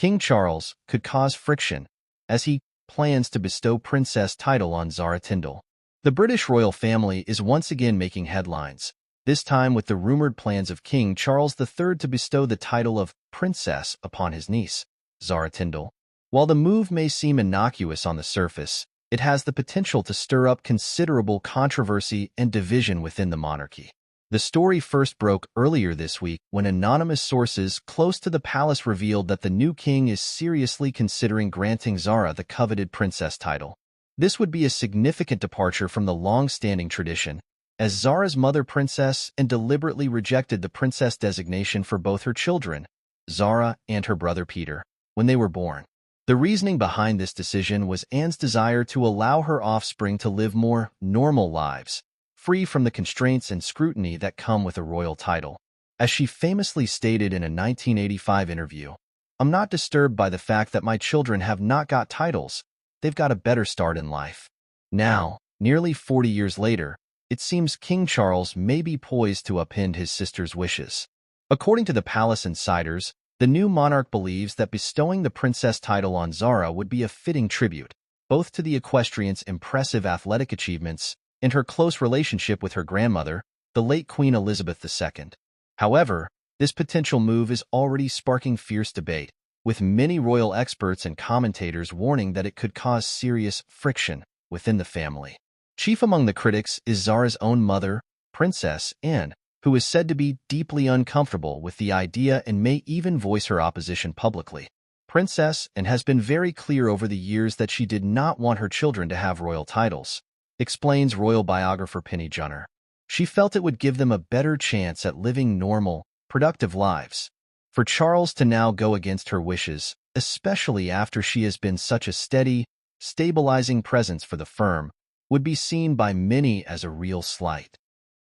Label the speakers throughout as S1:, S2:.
S1: King Charles could cause friction, as he plans to bestow princess title on Zara Tindall. The British royal family is once again making headlines, this time with the rumored plans of King Charles III to bestow the title of princess upon his niece, Zara Tindall. While the move may seem innocuous on the surface, it has the potential to stir up considerable controversy and division within the monarchy. The story first broke earlier this week when anonymous sources close to the palace revealed that the new king is seriously considering granting Zara the coveted princess title. This would be a significant departure from the long-standing tradition, as Zara's mother princess and deliberately rejected the princess designation for both her children, Zara and her brother Peter, when they were born. The reasoning behind this decision was Anne's desire to allow her offspring to live more normal lives, free from the constraints and scrutiny that come with a royal title. As she famously stated in a 1985 interview, "I'm not disturbed by the fact that my children have not got titles. They've got a better start in life." Now, nearly 40 years later, it seems King Charles may be poised to upend his sister's wishes. According to the palace insiders, the new monarch believes that bestowing the princess title on Zara would be a fitting tribute, both to the equestrian's impressive athletic achievements and her close relationship with her grandmother, the late Queen Elizabeth II. However, this potential move is already sparking fierce debate, with many royal experts and commentators warning that it could cause serious friction within the family. Chief among the critics is Zara's own mother, Princess Anne, who is said to be deeply uncomfortable with the idea and may even voice her opposition publicly. Princess Anne has been very clear over the years that she did not want her children to have royal titles, explains royal biographer Penny Junor. She felt it would give them a better chance at living normal, productive lives. For Charles to now go against her wishes, especially after she has been such a steady, stabilizing presence for the firm, would be seen by many as a real slight.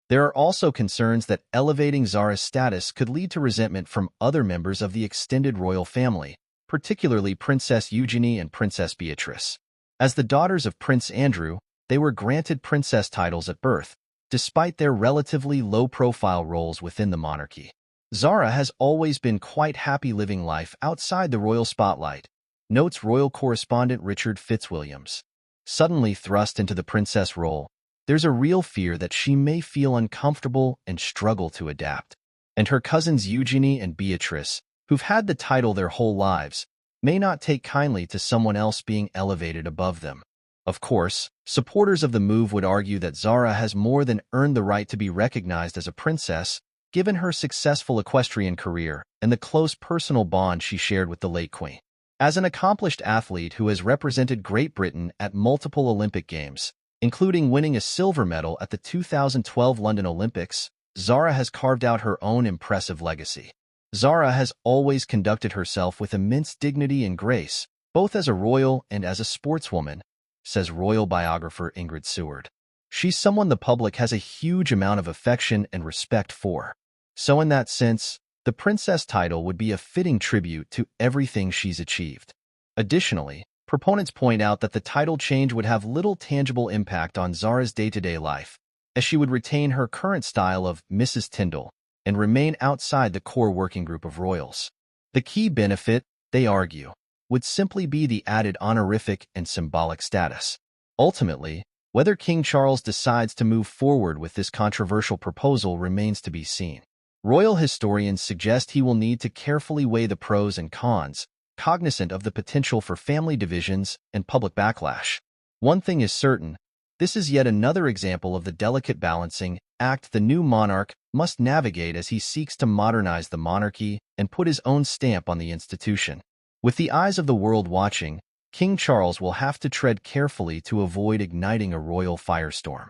S1: There are also concerns that elevating Zara's status could lead to resentment from other members of the extended royal family, particularly Princess Eugenie and Princess Beatrice. As the daughters of Prince Andrew, they were granted princess titles at birth, despite their relatively low-profile roles within the monarchy. Zara has always been quite happy living life outside the royal spotlight, notes royal correspondent Richard Fitzwilliams. Suddenly thrust into the princess role, there's a real fear that she may feel uncomfortable and struggle to adapt. And her cousins Eugenie and Beatrice, who've had the title their whole lives, may not take kindly to someone else being elevated above them. Of course, supporters of the move would argue that Zara has more than earned the right to be recognized as a princess, given her successful equestrian career and the close personal bond she shared with the late Queen. As an accomplished athlete who has represented Great Britain at multiple Olympic Games, including winning a silver medal at the 2012 London Olympics, Zara has carved out her own impressive legacy. Zara has always conducted herself with immense dignity and grace, both as a royal and as a sportswoman, says royal biographer Ingrid Seward. She's someone the public has a huge amount of affection and respect for. So in that sense, the princess title would be a fitting tribute to everything she's achieved. Additionally, proponents point out that the title change would have little tangible impact on Zara's day-to-day life, as she would retain her current style of Mrs. Tindall and remain outside the core working group of royals. The key benefit, they argue, would simply be the added honorific and symbolic status. Ultimately, whether King Charles decides to move forward with this controversial proposal remains to be seen. Royal historians suggest he will need to carefully weigh the pros and cons, cognizant of the potential for family divisions and public backlash. One thing is certain, this is yet another example of the delicate balancing act the new monarch must navigate as he seeks to modernize the monarchy and put his own stamp on the institution. With the eyes of the world watching, King Charles will have to tread carefully to avoid igniting a royal firestorm.